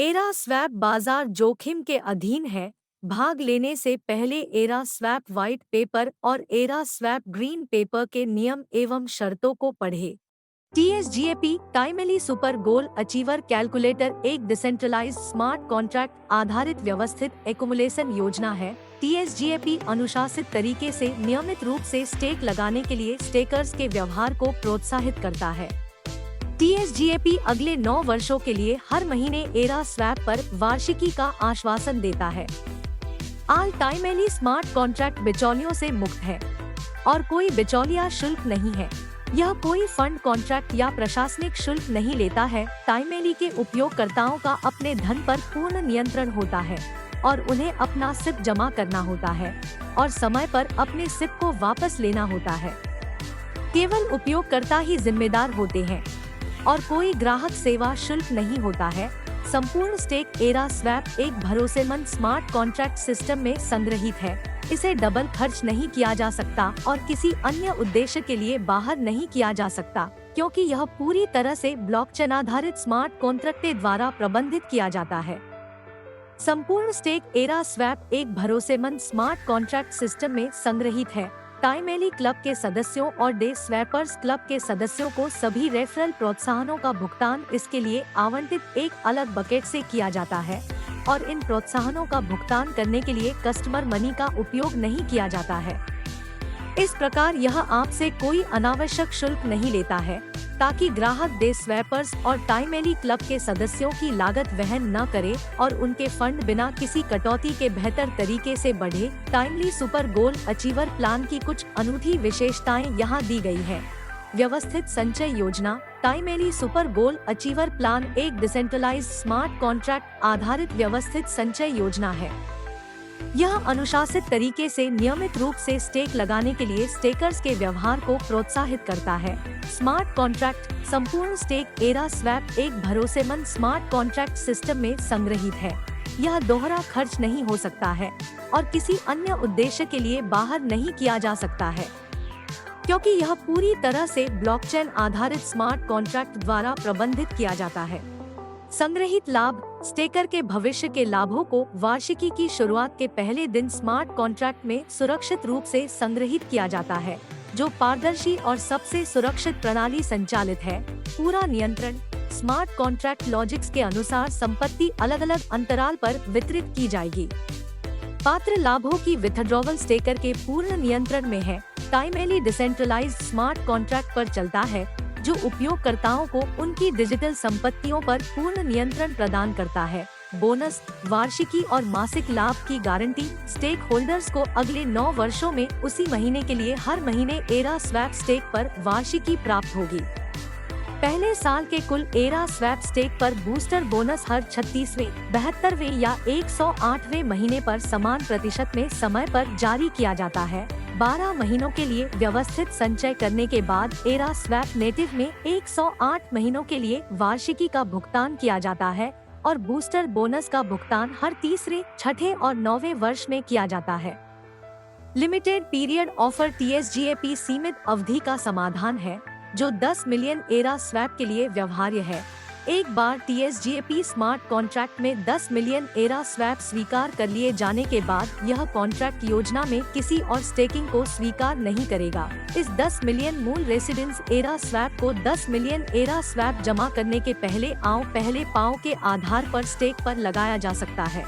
Era swap बाजार जोखिम के अधीन है। भाग लेने से पहले एरा स्वैप व्हाइट पेपर और एरा स्वैप ग्रीन पेपर के नियम एवं शर्तों को पढ़ें। TSGAP टाइमली सुपर गोल अचीवर कैलकुलेटर एक डिसेंट्रलाइज्ड स्मार्ट कॉन्ट्रैक्ट आधारित व्यवस्थित एक्युमुलेशन योजना है। TSGAP अनुशासित तरीके से नियमित रूप से स्टेक लगाने के लिए स्टेकर्स के व्यवहार को प्रोत्साहित करता है। TSGAP अगले 9 वर्षों के लिए हर महीने एरा स्वैप पर वार्षिकी का आश्वासन देता है। ऑल टाइमली स्मार्ट कॉन्ट्रैक्ट बिचौलियों से मुक्त है और कोई बिचौलिया शुल्क नहीं है। यह कोई फंड कॉन्ट्रैक्ट या प्रशासनिक शुल्क नहीं लेता है। टाइमली के उपयोगकर्ताओं का अपने धन पर पूर्ण नियंत्रण होता है और उन्हें अपना सिप जमा करना होता है और समय पर अपने सिप को वापस लेना होता है। केवल उपयोगकर्ता ही जिम्मेदार होते हैं और कोई ग्राहक सेवा शुल्क नहीं होता है। संपूर्ण स्टेक एरा स्वैप एक भरोसेमंद स्मार्ट कॉन्ट्रैक्ट सिस्टम में संग्रहित है। इसे डबल खर्च नहीं किया जा सकता और किसी अन्य उद्देश्य के लिए बाहर नहीं किया जा सकता, क्योंकि यह पूरी तरह से ब्लॉकचेन आधारित स्मार्ट कॉन्ट्रैक्ट द्वारा प्रबंधित किया जाता है। संपूर्ण स्टेक एरा स्वैप एक भरोसेमंद स्मार्ट कॉन्ट्रैक्ट सिस्टम में संग्रहित है। टाइमली क्लब के सदस्यों और डे स्वैपर्स क्लब के सदस्यों को सभी रेफरल प्रोत्साहनों का भुगतान इसके लिए आवंटित एक अलग बकेट से किया जाता है और इन प्रोत्साहनों का भुगतान करने के लिए कस्टमर मनी का उपयोग नहीं किया जाता है। इस प्रकार यह आपसे कोई अनावश्यक शुल्क नहीं लेता है, ताकि ग्राहक डे स्वैपर्स और टाइमली क्लब के सदस्यों की लागत वहन न करे और उनके फंड बिना किसी कटौती के बेहतर तरीके से बढ़े। टाइमली सुपर गोल अचीवर प्लान की कुछ अनूठी विशेषताएं यहाँ दी गई है। व्यवस्थित संचय योजना। टाइमली सुपर गोल अचीवर प्लान एक डिसेंट्रलाइज्ड स्मार्ट कॉन्ट्रैक्ट आधारित व्यवस्थित संचय योजना है। यह अनुशासित तरीके से नियमित रूप से स्टेक लगाने के लिए स्टेकर्स के व्यवहार को प्रोत्साहित करता है। Smart contract. संपूर्ण स्टेक एरा स्वैप एक भरोसेमंद स्मार्ट कॉन्ट्रैक्ट सिस्टम में संग्रहित है। यह दोहरा खर्च नहीं हो सकता है और किसी अन्य उद्देश्य के लिए बाहर नहीं किया जा सकता है, क्योंकि यह पूरी तरह से ब्लॉकचेन आधारित स्मार्ट कॉन्ट्रैक्ट द्वारा प्रबंधित किया जाता है। संग्रहित लाभ। स्टेकर के भविष्य के लाभों को वार्षिकी की शुरुआत के पहले दिन स्मार्ट कॉन्ट्रैक्ट में सुरक्षित रूप से संग्रहित किया जाता है, जो पारदर्शी और सबसे सुरक्षित प्रणाली संचालित है। पूरा नियंत्रण। स्मार्ट कॉन्ट्रैक्ट लॉजिक्स के अनुसार संपत्ति अलग अलग अंतराल पर वितरित की जाएगी। पात्र लाभों की विथड्रॉवल स्टेकर के पूर्ण नियंत्रण में है। टाइमली डिसेंट्रलाइज्ड स्मार्ट कॉन्ट्रैक्ट पर चलता है, जो उपयोगकर्ताओं को उनकी डिजिटल संपत्तियों पर पूर्ण नियंत्रण प्रदान करता है। बोनस। वार्षिकी और मासिक लाभ की गारंटी। स्टेक होल्डर्स को अगले 9 वर्षों में उसी महीने के लिए हर महीने एरा स्वैप स्टेक पर वार्षिकी प्राप्त होगी। पहले साल के कुल एरा स्वैप स्टेक पर बूस्टर बोनस हर 36वें, 72वें या 108वें महीने पर समान प्रतिशत में समय पर जारी किया जाता है। 12 महीनों के लिए व्यवस्थित संचय करने के बाद एरा स्वैप नेटिव में 108 महीनों के लिए वार्षिकी का भुगतान किया जाता है और बूस्टर बोनस का भुगतान हर तीसरे, छठे और 9वें वर्ष में किया जाता है। Limited period offer. TSGAP सीमित अवधि का समाधान है, जो 10 मिलियन एरा स्वैप के लिए व्यवहार्य है। एक बार TSGAP स्मार्ट कॉन्ट्रैक्ट में 10 मिलियन एरा स्वैप स्वीकार कर लिए जाने के बाद यह कॉन्ट्रैक्ट योजना में किसी और स्टेकिंग को स्वीकार नहीं करेगा। इस 10 मिलियन मूल रेसिडेंस एरा स्वैप को 10 मिलियन एरा स्वैप जमा करने के पहले पहले पाँव के आधार पर स्टेक पर लगाया जा सकता है।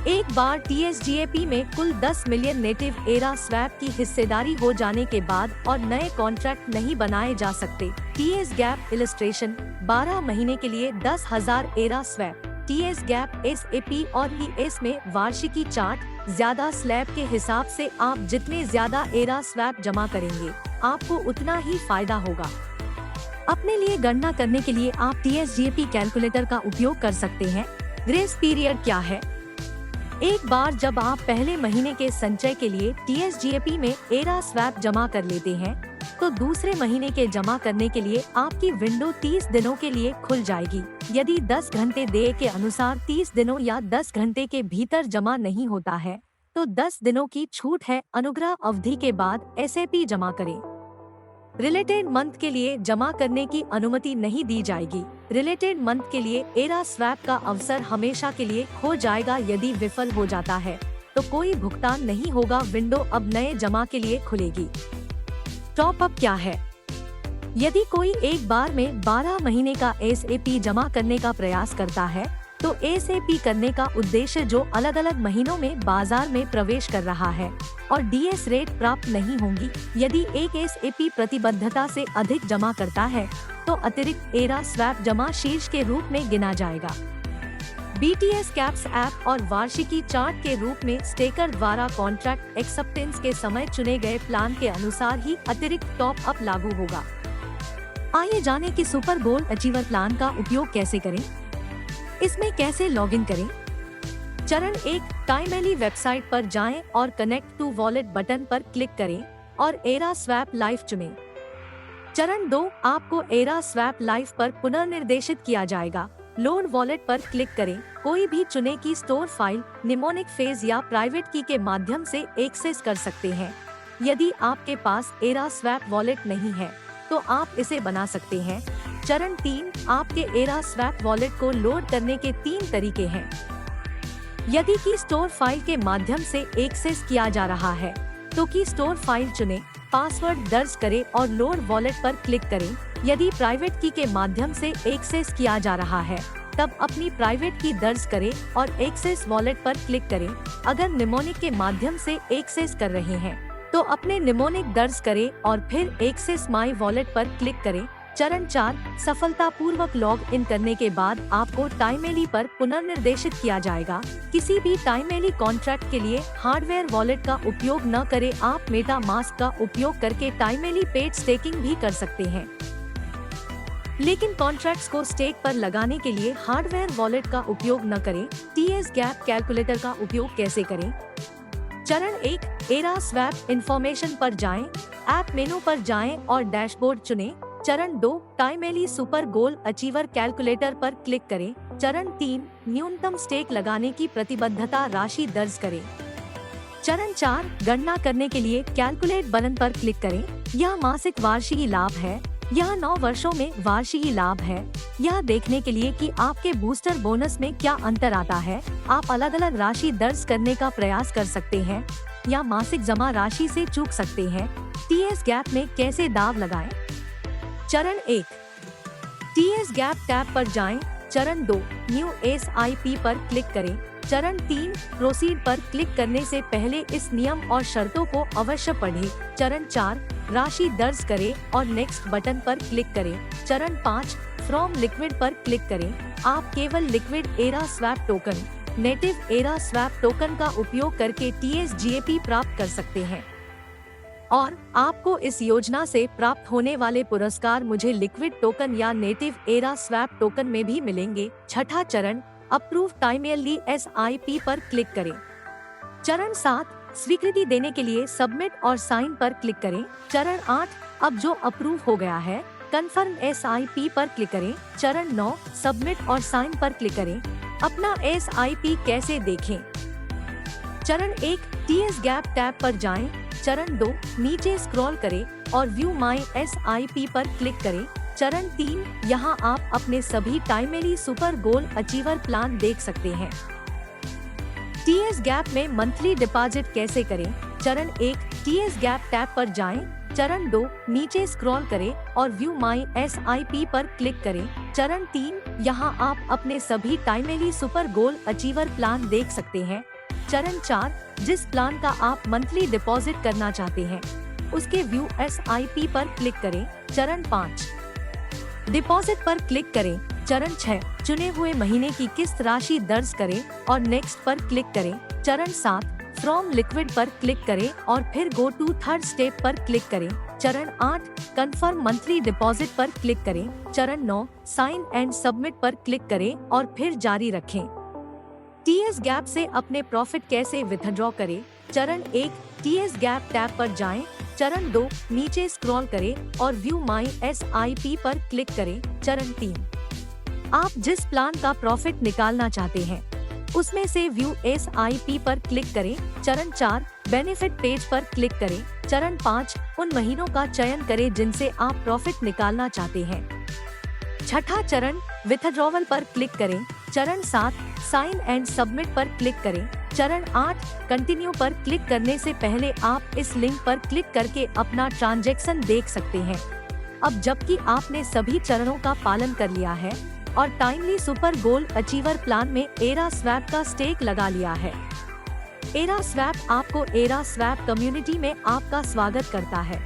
एक बार TSGAP में कुल 10 मिलियन नेटिव एरा स्वैप की हिस्सेदारी हो जाने के बाद और नए कॉन्ट्रैक्ट नहीं बनाए जा सकते। TSGAP illustration. 12 महीने के लिए 10,000 एरा स्वैप। TSGAP SAP और ES में वार्षिकी चार्ट। ज्यादा स्लैब के हिसाब से आप जितने ज्यादा एरा स्वैप जमा करेंगे, आपको उतना ही फायदा होगा। अपने लिए गणना करने के लिए आप TSGAP कैलकुलेटर का उपयोग कर सकते हैं। ग्रेस पीरियड क्या है? एक बार जब आप पहले महीने के संचय के लिए TSGAP में एरा स्वैप जमा कर लेते हैं, तो दूसरे महीने के जमा करने के लिए आपकी विंडो 30 दिनों के लिए खुल जाएगी। यदि 10 घंटे देय के अनुसार 30 दिनों या 10 घंटे के भीतर जमा नहीं होता है, तो 10 दिनों की छूट है। अनुग्रह अवधि के बाद SAP जमा करें। रिलेटेड मंथ के लिए जमा करने की अनुमति नहीं दी जाएगी। रिलेटेड मंथ के लिए एरा स्वैप का अवसर हमेशा के लिए खो जाएगा। यदि विफल हो जाता है तो कोई भुगतान नहीं होगा। विंडो अब नए जमा के लिए खुलेगी। टॉप अप क्या है? यदि कोई एक बार में 12 महीने का SAP जमा करने का प्रयास करता है तो SAP करने का उद्देश्य जो अलग अलग महीनों में बाजार में प्रवेश कर रहा है और DS रेट प्राप्त नहीं होंगी। यदि एक SAP प्रतिबद्धता से अधिक जमा करता है तो अतिरिक्त एरा स्वैप जमा शीर्ष के रूप में गिना जाएगा। BTS कैप्स ऐप और वार्षिकी चार्ट के रूप में स्टेकर द्वारा कॉन्ट्रैक्ट एक्सेप्टेंस के समय चुने गए प्लान के अनुसार ही अतिरिक्त टॉप अप लागू होगा। आइए जाने कि सुपर गोल्ड अचीवर प्लान का उपयोग कैसे करें। इसमें कैसे लॉगिन करें? चरण 1, टाइमली वेबसाइट पर जाएं और कनेक्ट टू वॉलेट बटन पर क्लिक करें और एरा स्वैप लाइव चुनें। चरण 2, आपको एरा स्वैप लाइव पर पुनर्निर्देशित किया जाएगा। लोड वॉलेट पर क्लिक करें। कोई भी चुने की स्टोर फाइल निमोनिक फेज या प्राइवेट की के माध्यम से एक्सेस कर सकते हैं। यदि आपके पास एरा स्वैप वॉलेट नहीं है तो आप इसे बना सकते हैं। चरण 3, आपके एरा स्वैप वॉलेट को लोड करने के 3 तरीके हैं। यदि की स्टोर फाइल के माध्यम से एक्सेस किया जा रहा है तो की स्टोर फाइल चुनें, पासवर्ड दर्ज करें और लोड वॉलेट पर क्लिक करें। यदि प्राइवेट की के माध्यम से एक्सेस किया जा रहा है तब अपनी प्राइवेट की दर्ज करें और एक्सेस वॉलेट पर क्लिक करें। अगर निमोनिक के माध्यम से एक्सेस कर रहे हैं तो अपने निमोनिक दर्ज करें और फिर एक्सेस माई वॉलेट पर क्लिक करें। चरण 4, सफलतापूर्वक लॉग इन करने के बाद आपको टाइमली पर पुनर्निर्देशित किया जाएगा। किसी भी टाइमली कॉन्ट्रैक्ट के लिए हार्डवेयर वॉलेट का उपयोग न करें। आप मेटा मास्क का उपयोग करके टाइमली पेड स्टेकिंग भी कर सकते हैं, लेकिन कॉन्ट्रैक्ट्स को स्टेक पर लगाने के लिए हार्डवेयर वॉलेट का उपयोग न करें। TS गैप कैलकुलेटर का उपयोग कैसे करें? चरण 1, एरा स्वैप इंफॉर्मेशन पर जाएं, ऐप मेनू पर जाएं और डैशबोर्ड चुनें। चरण 2, timely super gold achiever calculator पर क्लिक करें। चरण 3, न्यूनतम स्टेक लगाने की प्रतिबद्धता राशि दर्ज करें। चरण 4, गणना करने के लिए कैलकुलेट बटन पर क्लिक करें। यह मासिक वार्षिकी लाभ है, यह 9 वर्षों में वार्षिकी लाभ है। यह देखने के लिए कि आपके बूस्टर बोनस में क्या अंतर आता है, आप अलग अलग राशि दर्ज करने का प्रयास कर सकते हैं या मासिक जमा राशि से चूक सकते हैं। TS गैप में कैसे दाव लगाएं? चरण 1, TS गैप टैब पर जाएं। चरण 2, न्यू SIP पर क्लिक करें। चरण 3, प्रोसीड पर क्लिक करने से पहले इस नियम और शर्तों को अवश्य पढ़ें। चरण 4, राशि दर्ज करें और नेक्स्ट बटन पर क्लिक करें। चरण 5, फ्रॉम लिक्विड पर क्लिक करें। आप केवल liquid era swap token, native era swap token का उपयोग करके TS GAP प्राप्त कर सकते हैं और आपको इस योजना से प्राप्त होने वाले पुरस्कार मुझे लिक्विड टोकन या नेटिव एरा स्वैप टोकन में भी मिलेंगे। छठा चरण, अप्रूव टाइमली SIP पर क्लिक करें। चरण 7, स्वीकृति देने के लिए सबमिट और साइन पर क्लिक करें। चरण 8, अब जो अप्रूव हो गया है कंफर्म SIP पर क्लिक करें। चरण 9, सबमिट और साइन पर क्लिक करें। अपना SIP कैसे देखें? चरण 1, TS गैप टैब पर जाएं। चरण 2, नीचे स्क्रॉल करें और व्यू माई SIP पर क्लिक करें। चरण 3, यहाँ आप अपने सभी timely super gold achiever plan देख सकते हैं। TS गैप में मंथली डिपॉजिट कैसे करें? चरण 1, TS गैप टैब पर जाएं। चरण 2, नीचे स्क्रॉल करें और व्यू माई SIP पर क्लिक करें। चरण 3, यहाँ आप अपने सभी timely super gold achiever plan देख सकते हैं। चरण 4, जिस प्लान का आप मंथली डिपॉजिट करना चाहते हैं उसके व्यू SIP पर क्लिक करें। चरण 5, डिपॉजिट पर क्लिक करें। चरण 6, चुने हुए महीने की किस्त राशि दर्ज करें और नेक्स्ट पर क्लिक करें। चरण 7, फ्रॉम लिक्विड पर क्लिक करें और फिर गो टू थर्ड स्टेप पर क्लिक करें। चरण 8, कंफर्म मंथली डिपॉजिट पर क्लिक करें। चरण 9, साइन एंड सबमिट पर क्लिक करें और फिर जारी रखें। TS गैप से अपने प्रॉफिट कैसे विथड्रॉ करें? चरण 1, TS गैप टैब पर जाएं। चरण 2, नीचे स्क्रॉल करें और व्यू माई SIP पर क्लिक करें। चरण 3, आप जिस प्लान का प्रॉफिट निकालना चाहते हैं उसमें से व्यू SIP पर क्लिक करें। चरण 4, बेनिफिट पेज पर क्लिक करें। चरण 5, उन महीनों का चयन करें जिनसे आप प्रॉफिट निकालना चाहते हैं। छठा चरण, विथड्रॉवल पर क्लिक करें। चरण 7, साइन एंड सबमिट पर क्लिक करें। चरण 8, कंटिन्यू पर क्लिक करने से पहले आप इस लिंक पर क्लिक करके अपना ट्रांजैक्शन देख सकते हैं। अब जबकि आपने सभी चरणों का पालन कर लिया है और timely super gold achiever plan में एरा स्वैप का स्टेक लगा लिया है। एरा स्वैप आपको एरा स्वैप कम्युनिटी में आपका स्वागत करता है।